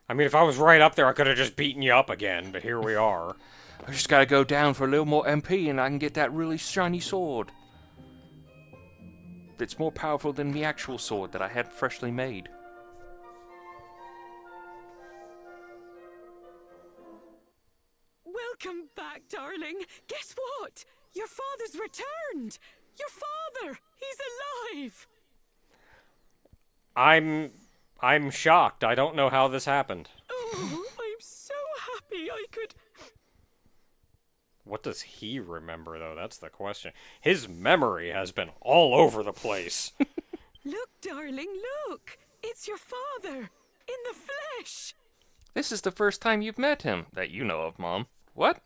I mean, if I was right up there, I could have just beaten you up again, but here we are. I just gotta go down for a little more MP and I can get that really shiny sword. It's more powerful than the actual sword that I had freshly made. Welcome back, darling. Guess what? Your father's returned. Your father! He's alive! I'm shocked. I don't know how this happened. Oh, I'm so happy I could... What does he remember, though? That's the question. His memory has been all over the place. Look, darling, look! It's your father! In the flesh! This is the first time you've met him, that you know of, Mom. What?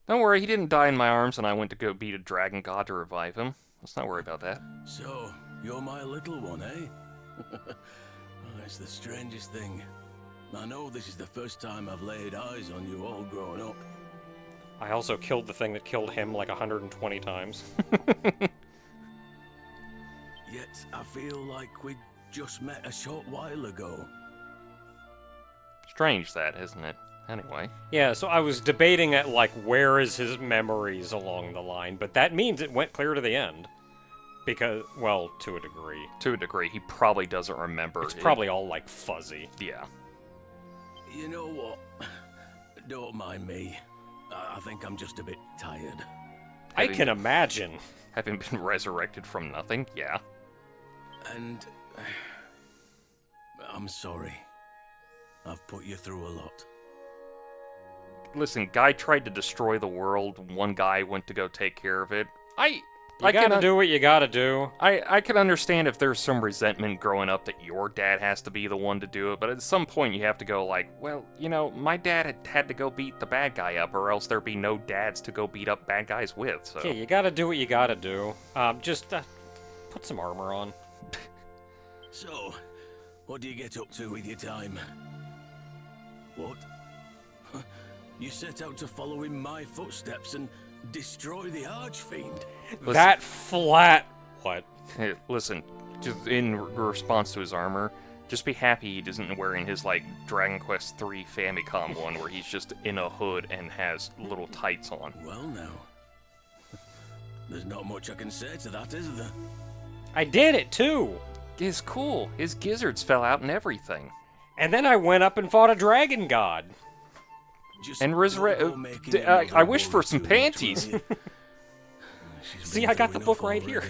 Don't worry, he didn't die in my arms and I went to go beat a dragon god to revive him. Let's not worry about that. So, you're my little one, eh? Oh, it's the strangest thing. I know this is the first time I've laid eyes on you all growing up. I also killed the thing that killed him like 120 times. Yet, I feel like we just met a short while ago. Strange that, isn't it? Anyway. Yeah, so I was debating at, like, where is his memories along the line, but that means it went clear to the end. Because, well, to a degree. To a degree, he probably doesn't remember. It's probably all, like, fuzzy. Yeah. You know what? Don't mind me. I think I'm just a bit tired. I can imagine. Having been resurrected from nothing? Yeah. And... I'm sorry. I've put you through a lot. Listen, guy tried to destroy the world, one guy went to go take care of it. You gotta do what you gotta do. I can understand if there's some resentment growing up that your dad has to be the one to do it, but at some point you have to go like, well, you know, my dad had to go beat the bad guy up, or else there'd be no dads to go beat up bad guys with, so... Yeah, you gotta do what you gotta do. Just put some armor on. So, what do you get up to with your time? What? You set out to follow in my footsteps and destroy the Archfiend? That flat... What? Hey, listen, just in response to his armor, just be happy he isn't wearing his, like, Dragon Quest III Famicom one where he's just in a hood and has little tights on. Well now, there's not much I can say to that, is there? I did it, too! It's cool. His gizzards fell out and everything. And then I went up and fought a dragon god. Just And I wish for some panties. See, I got the book right here.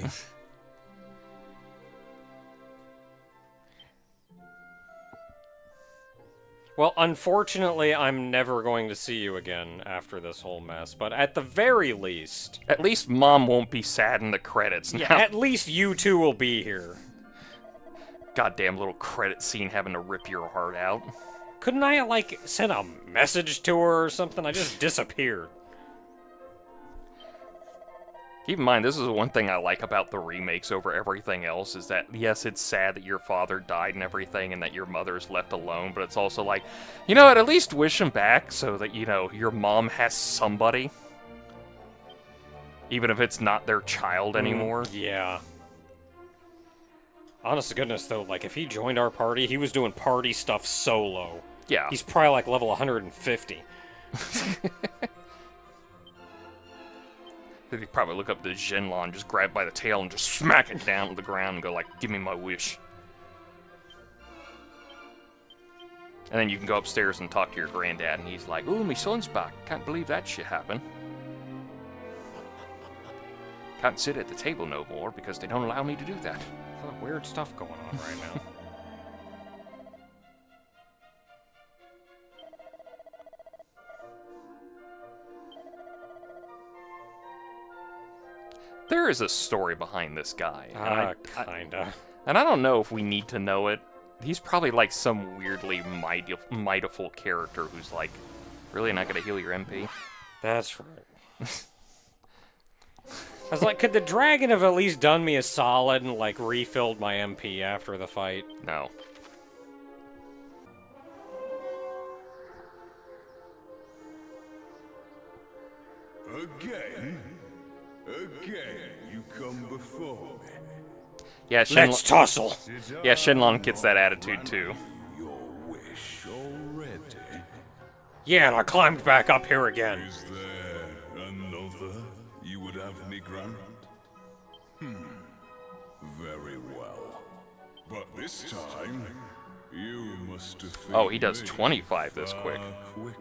Well, unfortunately, I'm never going to see you again after this whole mess, but at the very least... At least Mom won't be sad in the credits now. Yeah, at least you two will be here. Goddamn little credit scene having to rip your heart out. Couldn't I, like, send a message to her or something? I just disappeared. Keep in mind, this is one thing I like about the remakes over everything else, is that, yes, it's sad that your father died and everything, and that your mother's left alone, but it's also like, you know what, at least wish him back so that, you know, your mom has somebody. Even if it's not their child anymore. Yeah. Honest to goodness, though, like, if he joined our party, he was doing party stuff solo. Yeah. He's probably, like, level 150. He'd probably look up to Xenlon, just grab by the tail and just smack it down to the ground and go like, give me my wish. And then you can go upstairs and talk to your granddad, and he's like, ooh, my son's back. Can't believe that shit happened. Can't sit at the table no more because they don't allow me to do that. A lot of weird stuff going on right now. There is a story behind this guy. Kinda. And I don't know if we need to know it. He's probably like some weirdly mightiful character who's like, really not gonna heal your MP? That's right. I was like, could the dragon have at least done me a solid and, like, refilled my MP after the fight? No. Again? Again, you come before me. Yeah, Let's tussle! Yeah, Xenlon gets that attitude too. Your wish. fish already? Yeah, and I climbed back up here again. Is there another you would have me grant? Very well. But this time, you must defeat Oh, he does me 25 this far quick. quicker.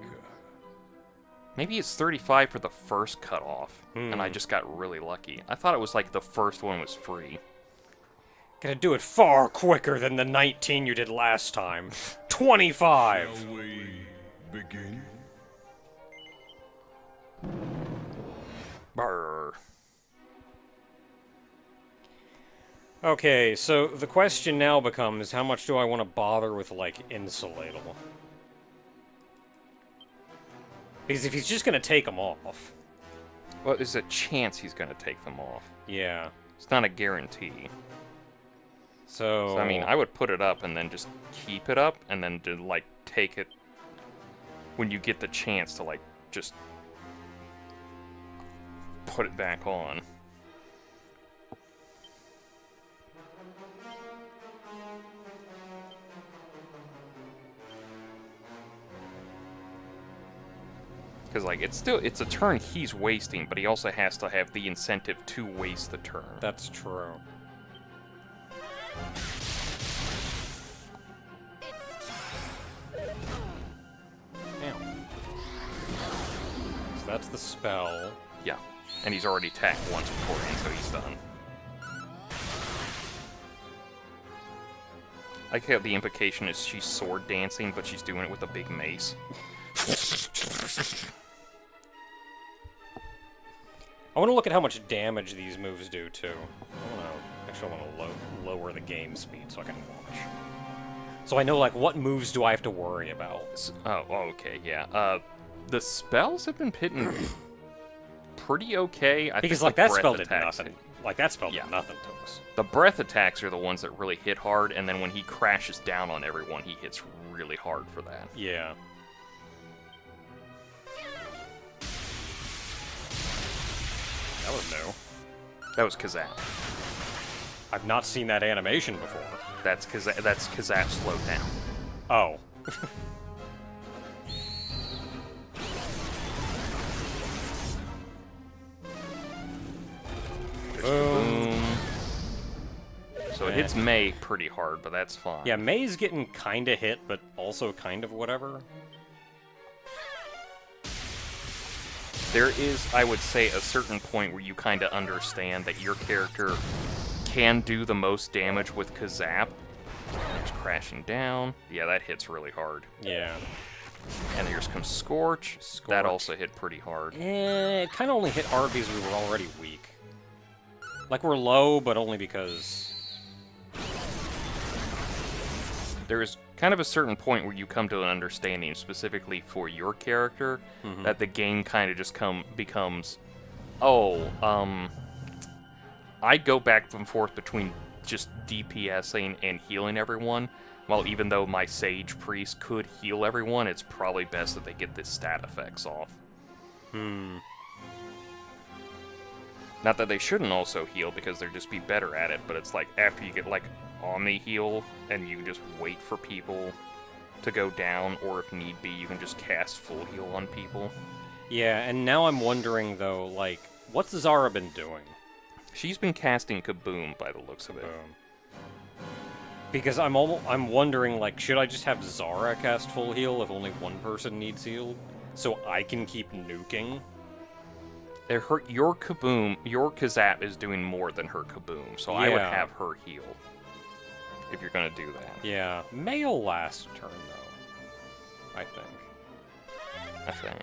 Maybe it's 35 for the first cutoff, and I just got really lucky. I thought it was like the first one was free. Gonna do it far quicker than the 19 you did last time. 25! Shall we begin? Brr. Okay, so the question now becomes, how much do I want to bother with, like, Insulatable? Because if he's just gonna take them off... Well, there's a chance he's going to take them off. Yeah. It's not a guarantee. So... I mean, I would put it up and then just keep it up, and then to, like, take it when you get the chance to, like, just put it back on. Because, like, it's a turn he's wasting, but he also has to have the incentive to waste the turn. That's true. Damn. So that's the spell. Yeah. And he's already attacked once beforehand, so he's done. I like how the implication is she's sword dancing, but she's doing it with a big mace. I want to look at how much damage these moves do, too. I want to lower the game speed so I can watch. So I know, like, what moves do I have to worry about? Oh, okay, yeah. The spells have been hitting pretty okay. I Because, think like, the that breath spell did attacks nothing. Like, that spell Yeah. did nothing to us. The breath attacks are the ones that really hit hard, and then when he crashes down on everyone, he hits really hard for that. Yeah. That was new. That was Kazap. I've not seen that animation before. That's Kazap slowed down. Oh. Boom. So it hits May pretty hard, but that's fine. Yeah, May's getting kinda hit, but also kind of whatever. There is, I would say, a certain point where you kind of understand that your character can do the most damage with Kazap. It's crashing down. Yeah, that hits really hard. Yeah. And here's comes Scorch. Scorch. That also hit pretty hard. It kind of only hit hard because we were already weak. Like, we're low, but only because... There is kind of a certain point where you come to an understanding, specifically for your character, that the game kind of just becomes, I go back and forth between just DPSing and healing everyone, while even though my Sage Priest could heal everyone, it's probably best that they get the stat effects off. Not that they shouldn't also heal, because they'd just be better at it, but it's like, after you get, like, Omni heal, and you just wait for people to go down, or if need be, you can just cast full heal on people. Yeah, and now I'm wondering, though, like, what's Zara been doing? She's been casting Kaboom, by the looks of it. Because I'm wondering, like, should I just have Zara cast full heal if only one person needs healed? So I can keep nuking? Your Kaboom, your Kazap is doing more than her Kaboom, so I would Yeah. have her heal. If you're gonna do that. Yeah. May'll last a turn, though. I think. I think.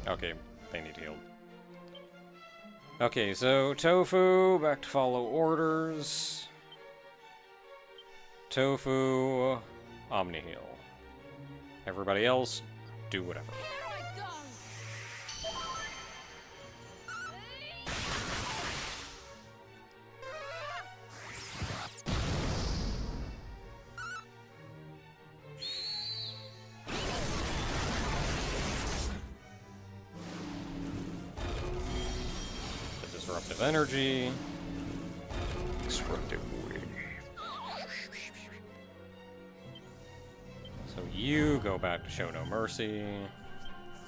Okay, they need healed. Okay, so Tofu, back to follow orders. Tofu, Omni heal. Everybody else, do whatever. disruptive energy. Disruptive wave. So you go back to Show No Mercy.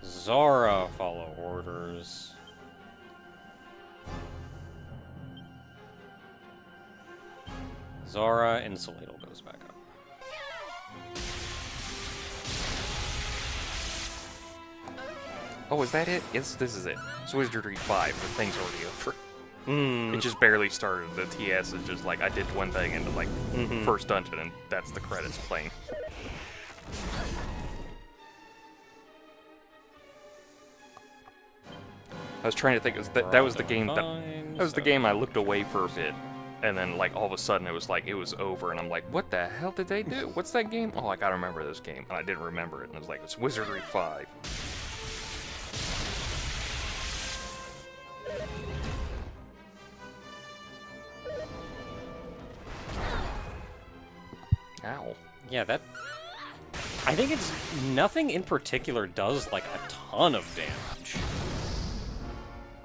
Zara, follow orders. Zara, Insulatal goes back up. Oh, is that it? Yes, this is it. So Wizardry 5, the thing's already over. Hmm. It just barely started. The TS is just like, I did one thing into like first dungeon, and that's the credits playing. I was trying to think, that was the game that was the game I looked away for a bit, and then like all of a sudden it was like it was over, and I'm like, what the hell did they do? What's that game? Oh, I gotta remember this game, and I didn't remember it, and I was like, it's Wizardry 5. Ow. Yeah, that... I think it's... Nothing in particular does, like, a ton of damage.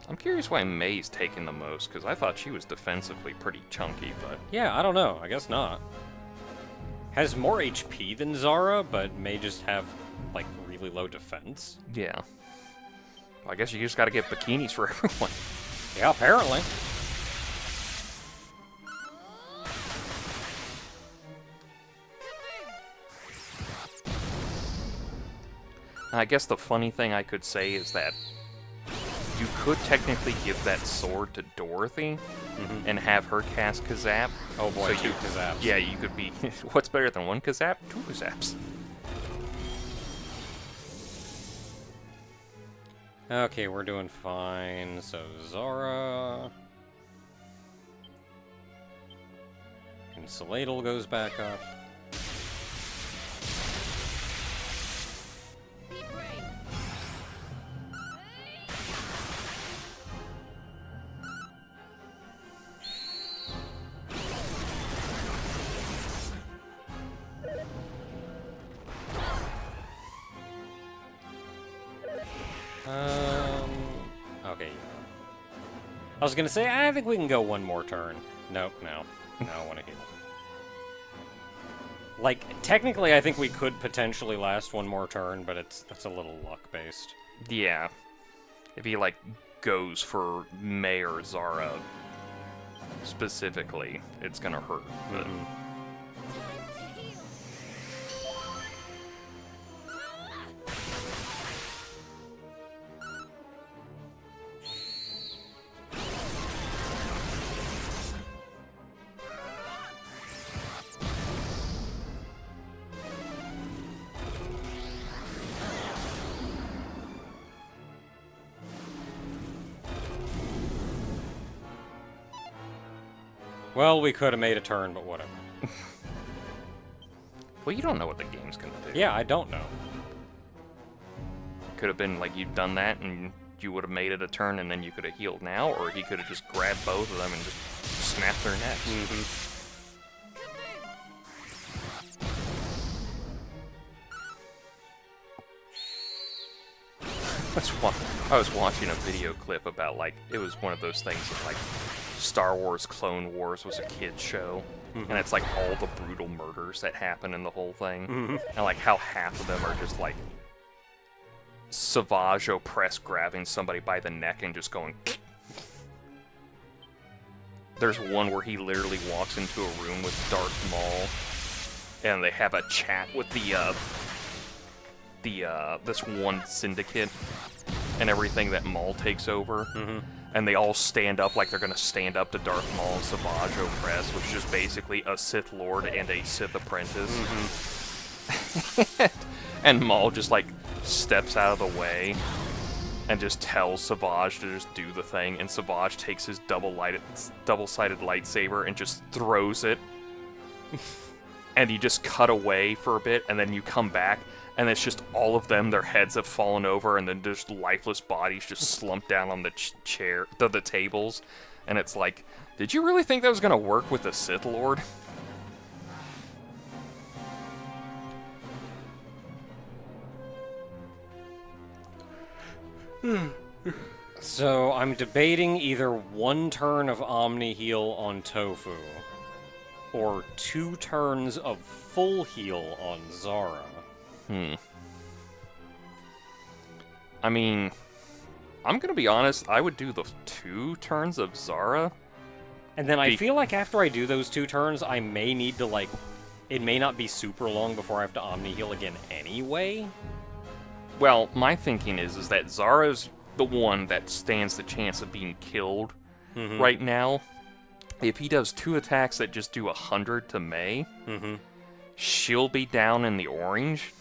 I'm curious why May's taking the most, because I thought she was defensively pretty chunky, but... Yeah, I don't know. I guess not. Has more HP than Zara, but may just have, like, really low defense. Yeah. Well, I guess you just gotta get bikinis for everyone. Yeah, apparently. I guess the funny thing I could say is that you could technically give that sword to Dorothy and have her cast Kazap. Oh boy, So two you- Kazaps. Yeah, you could be... What's better than one Kazap? Two Kazaps. Okay, we're doing fine. So, Zara... Insulatal goes back up. Okay. I was gonna say, I think we can go one more turn. Nope, no. No, I want to heal. Like, technically, I think we could potentially last one more turn, but that's a little luck-based. Yeah. If he, like, goes for May or Zara specifically, it's gonna hurt. But... Well, we could have made a turn, but whatever. Well, you don't know what the game's gonna do. Yeah, I don't know. Could have been like you'd done that and you would have made it a turn and then you could have healed now, or he could have just grabbed both of them and just snapped their necks. I was watching a video clip about, like, it was one of those things that, like, Star Wars Clone Wars was a kid's show, and it's, like, all the brutal murders that happen in the whole thing, and, like, how half of them are just, like, Savage Opress grabbing somebody by the neck and just going... There's one where he literally walks into a room with Darth Maul, and they have a chat with this one syndicate and everything that Maul takes over, and they all stand up like they're gonna stand up to Darth Maul and Savage Opress, which is just basically a Sith Lord and a Sith apprentice. And Maul just like steps out of the way and just tells Savage to just do the thing, and Savage takes his double-sided lightsaber and just throws it. And you just cut away for a bit, and then you come back, and it's just all of them, their heads have fallen over, and then just lifeless bodies just slumped down on the the tables. And it's like, did you really think that was gonna work with the Sith Lord? So I'm debating either 1 turn of Omni Heal on Tofu, or 2 turns of full heal on Zara. I mean, I'm gonna be honest, I would do the 2 turns of Zara. And then I feel like after I do those 2 turns, I may need to, like, it may not be super long before I have to Omni Heal again anyway. Well, my thinking is that Zara's the one that stands the chance of being killed right now. If he does 2 attacks that just do 100 to Mei, she'll be down in the orange.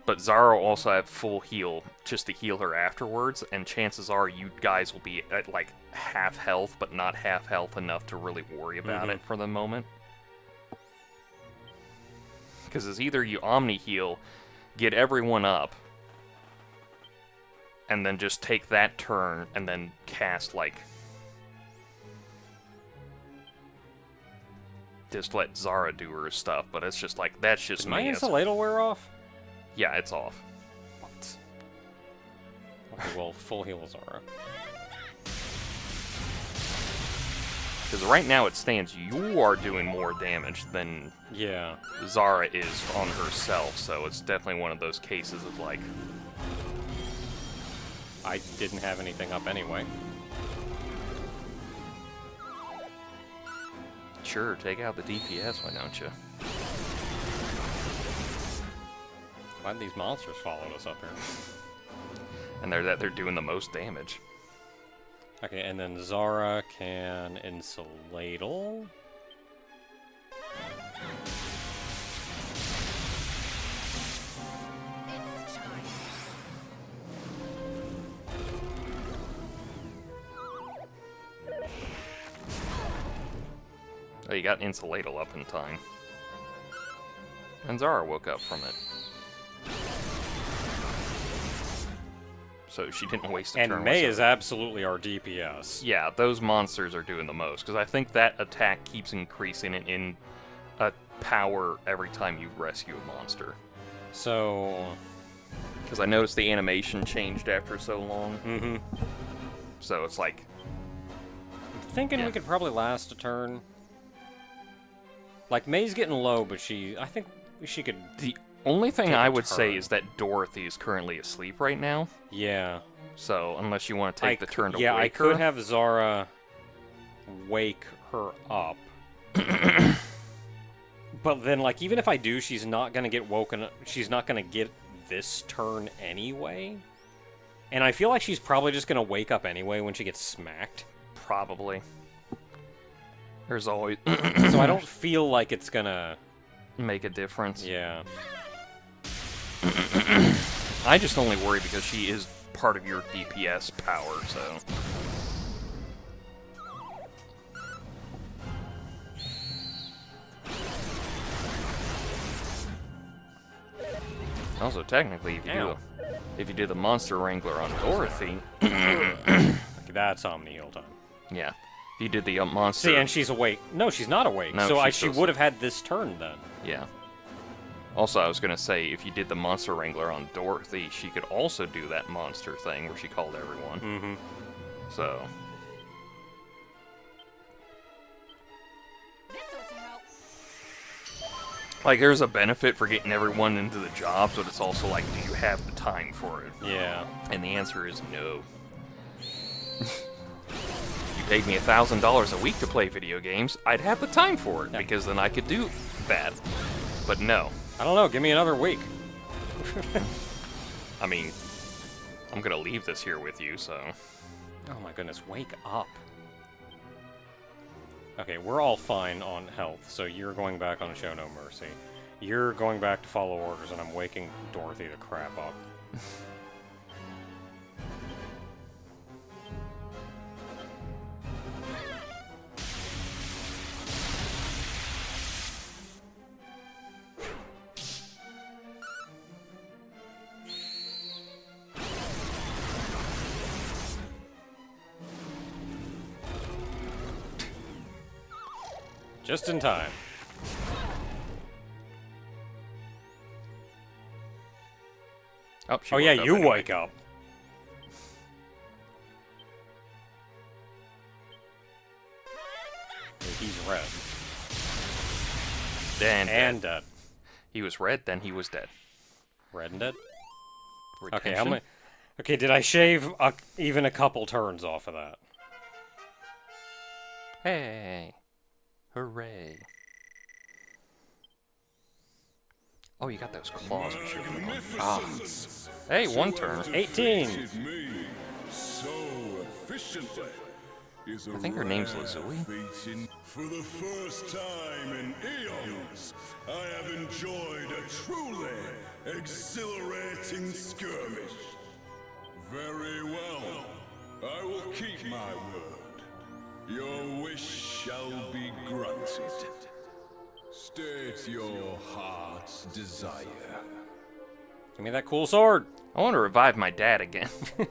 But Zara will also have full heal just to heal her afterwards, and chances are you guys will be at like half health, but not half health enough to really worry about it for the moment. Because it's either you Omni Heal, get everyone up, and then just take that turn and then cast like... just let Zara do her stuff, but it's just like, that's just Did my me. Insulator wear off? Yeah, it's off. What? Okay, well, full heal Zara. Because right now it stands you are doing more damage than Yeah. Zara is on herself, so it's definitely one of those cases of like... I didn't have anything up anyway. Sure, take out the DPS, why don't you? Why'd these monsters follow us up here? And they're doing the most damage. Okay, and then Zara can Insuladal. Oh, you got Insuladal up in time. And Zara woke up from it. So she didn't waste a turn. And Mei whatsoever. is absolutely our DPS. Yeah, those monsters are doing the most, because I think that attack keeps increasing in power every time you rescue a monster. So... Because I noticed the animation changed after so long. Mm-hmm. So it's like... I'm thinking we could probably last a turn. Like, Mei's getting low, but I think she could... The only thing take a I would say turn. is that Dorothy is currently asleep right now. Yeah. So, unless you want to take the turn to yeah, wake her... I could have Zara wake her up. But then, like, even if I do, she's not gonna get woken up. She's not gonna get this turn anyway. And I feel like she's probably just gonna wake up anyway when she gets smacked. Probably. There's always... So I don't feel like it's gonna... make a difference. Yeah. I just only worry because she is part of your DPS power, so... Also, technically, if you do the Monster Wrangler on Dorothy... Okay, that's Omni Heal time. Yeah. If you did the monster... See, and she's awake. No, she's not awake. No, so she's she still would have had this turn then. Yeah. Also, I was going to say, if you did the Monster Wrangler on Dorothy, she could also do that monster thing where she called everyone. Mm-hmm. So... like, there's a benefit for getting everyone into the jobs, but it's also like, do you have the time for it? Yeah. And the answer is no. You paid me $1,000 a week to play video games, I'd have the time for it, because then I could do that. But no. I don't know, give me another week. I mean, I'm gonna leave this here with you, so... Oh my goodness, wake up. Okay, we're all fine on health, so you're going back on Show No Mercy. You're going back to follow orders, and I'm waking Dorothy the crap up. Just in time. Oh, she Oh yeah, woke up you anyway. wake up. He's red. Then And dead. he was red, then he was dead. Red and dead? Okay, Retention? how many... Okay, did I shave even a couple turns off of that? Hey! Hooray! Oh, you got those claws. We should have done. Ah. Hey, one turn. 18! Me so efficiently. I think her name's Lazuli. For the first time in eons, I have enjoyed a truly exhilarating skirmish. Very well. I will keep my word. Your wish shall be granted. State your heart's desire. Give me that cool sword! I want to revive my dad again. Give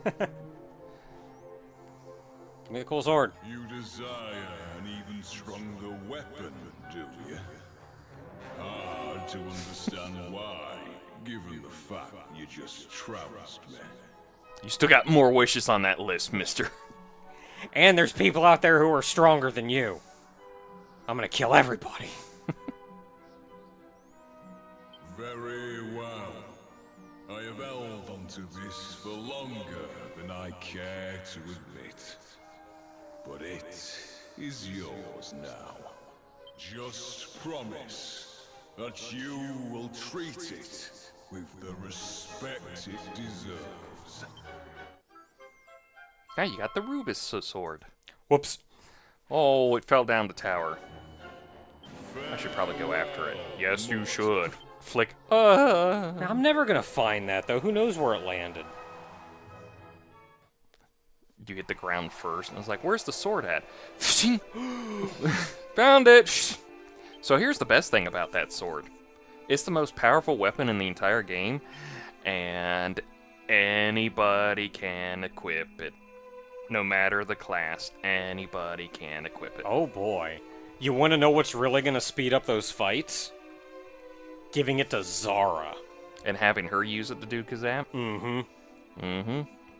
me the cool sword. You desire an even stronger weapon, do you? Hard to understand why, given the fact you just trounced me. You still got more wishes on that list, mister. And there's people out there who are stronger than you. I'm gonna kill everybody. Very well. I have held onto this for longer than I care to admit. But it is yours now. Just promise that you will treat it with the respect it deserves. Yeah, you got the Rubus sword. Whoops. Oh, it fell down the tower. I should probably go after it. Yes, you should. Flick. I'm never gonna find that, though. Who knows where it landed? You hit the ground first, and I was like, where's the sword at? Found it! So here's the best thing about that sword. It's the most powerful weapon in the entire game, and anybody can equip it. No matter the class, anybody can equip it. Oh boy. You wanna know what's really gonna speed up those fights? Giving it to Zara. And having her use it to do Kazam?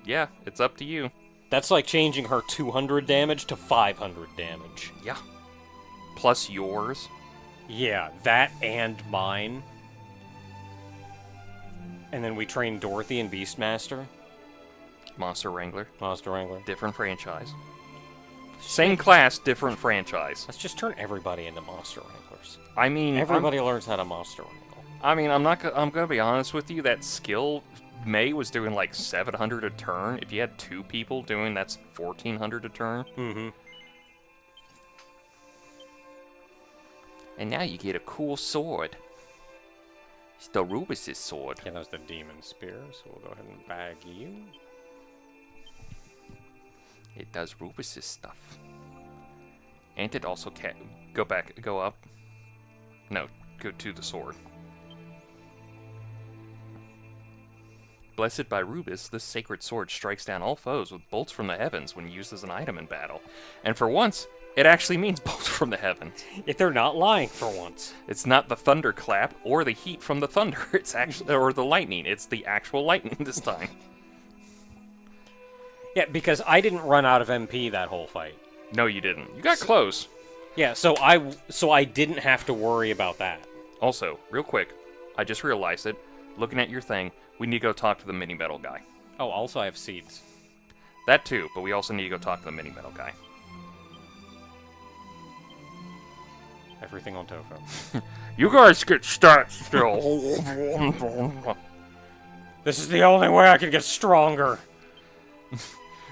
Yeah, it's up to you. That's like changing her 200 damage to 500 damage. Yeah. Plus yours. Yeah, that and mine. And then we train Dorothy and Beastmaster. Monster Wrangler. Monster Wrangler. Different franchise. Same class, different franchise. Let's just turn everybody into Monster Wranglers. I mean, Everybody learns how to Monster Wrangle. I'm gonna be honest with you. That skill, May was doing like 700 a turn. If you had 2 people doing, that's 1400 a turn. Mm-hmm. And now you get a cool sword. It's the Rubus' sword. Yeah, that was the Demon Spear, so we'll go ahead and bag you. It does Rubus' stuff. And it also can go up. No, go to the sword. Blessed by Rubus, this sacred sword strikes down all foes with bolts from the heavens when used as an item in battle. And for once, it actually means bolts from the heavens. If they're not lying for once. It's not the thunderclap or the heat from the thunder. It's actually, or the lightning. It's the actual lightning this time. Yeah, because I didn't run out of MP that whole fight. No, you didn't. You got close. Yeah, so I didn't have to worry about that. Also, real quick, I just realized it. Looking at your thing, we need to go talk to the mini metal guy. Oh, also I have seeds. That too, but we also need to go talk to the mini metal guy. Everything on Tofu. You guys get stats still. This is the only way I can get stronger.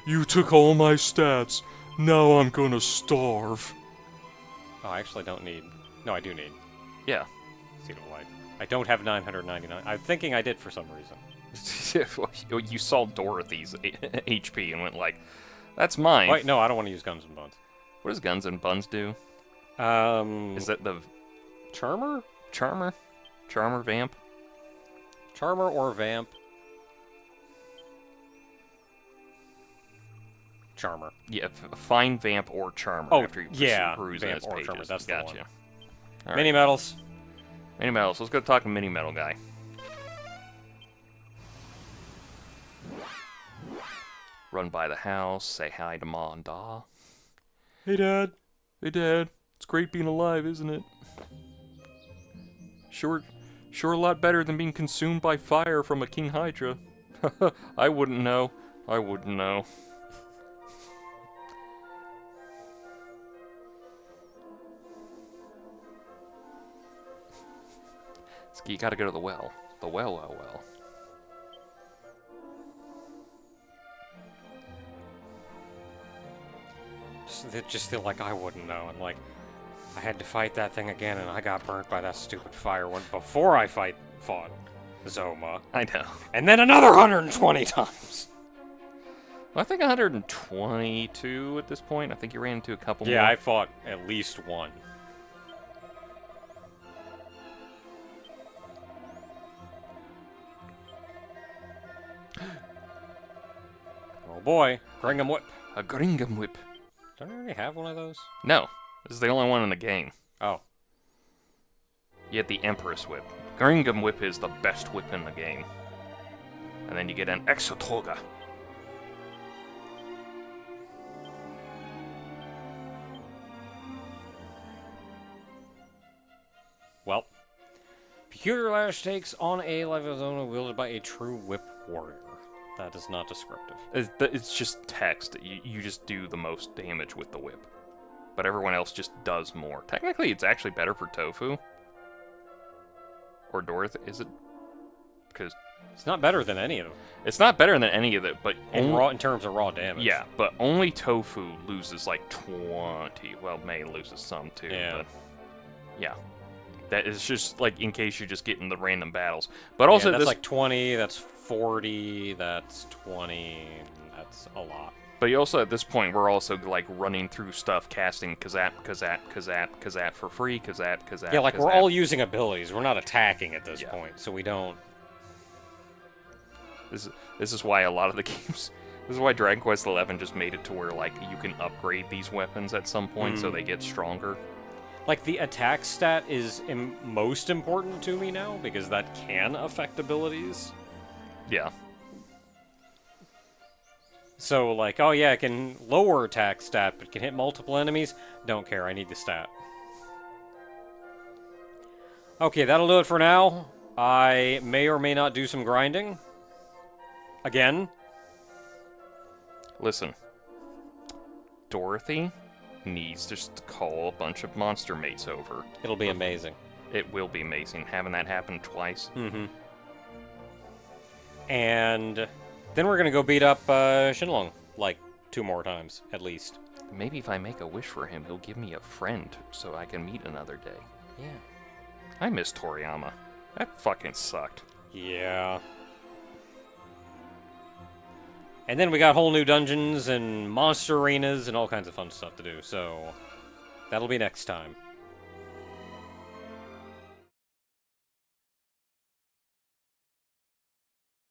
You took all my stats. Now I'm gonna starve. Oh, I actually don't need... No, I do need Yeah. Seed of Life. I don't have 999. I'm thinking I did for some reason. You saw Dorothy's HP and went like, that's mine. Wait, no, I don't want to use Guns and Buns. What does Guns and Buns do? Is that the... Charmer? Charmer? Charmer Vamp? Charmer or Vamp? Charmer. Yeah, find Vamp or Charmer after you peruse Vamp his or pages. Charmer, that's the Gotcha. one. All right. Mini Metals. Mini Metals. Let's go talk to Mini Metal guy. Run by the house, say hi to Ma and Da. Hey, Dad. Hey, Dad. It's great being alive, isn't it? Sure a lot better than being consumed by fire from a King Hydra. I wouldn't know. I wouldn't know. You gotta go to the well. The well. Just feel like I wouldn't know, and like, I had to fight that thing again, and I got burnt by that stupid fire one before I fought Zoma. I know. And then another 120 times! Well, I think 122 at this point. I think you ran into a couple more. Yeah, I fought at least one. Oh boy, Gringham Whip. A Gringham Whip. Don't I already have one of those? No, this is the only one in the game. Oh. You get the Empress Whip. Gringham Whip is the best whip in the game. And then you get an Exotoga. Well. Peculiar Lash takes on a life of its own wielded by a true whip warrior. That is not descriptive. It's just text. You just do the most damage with the whip. But everyone else just does more. Technically, it's actually better for Tofu. Or Dorothy, is it? Because It's not better than any of them. it's not better than any of it, but In terms of raw damage. yeah, but only Tofu loses like 20. Well, May loses some too, Yeah. but yeah. That is just like in case you're just getting the random battles. But also Yeah, that's this like 20, that's 40, that's 20, that's a lot. But you also, at this point, we're also, like, running through stuff, casting Kazap for free, Kazap. Yeah, like, we're all using abilities. We're not attacking at this Yeah. point, so we don't... This is why a lot of the games... This is why Dragon Quest XI just made it to where, like, you can upgrade these weapons at some point so they get stronger. Like, the attack stat is most important to me now, because that can affect abilities. Yeah. So, like, oh yeah, I can lower attack stat, but can hit multiple enemies? Don't care, I need the stat. Okay, that'll do it for now. I may or may not do some grinding. Again. Listen. Dorothy needs just to call a bunch of monster mates over. It'll be amazing. It will be amazing, having that happen twice. Mm-hmm. And then we're gonna go beat up Xenlon, like, 2 more times, at least. Maybe if I make a wish for him, he'll give me a friend so I can meet another day. Yeah. I miss Toriyama. That fucking sucked. Yeah. And then we got whole new dungeons and monster arenas and all kinds of fun stuff to do, so that'll be next time.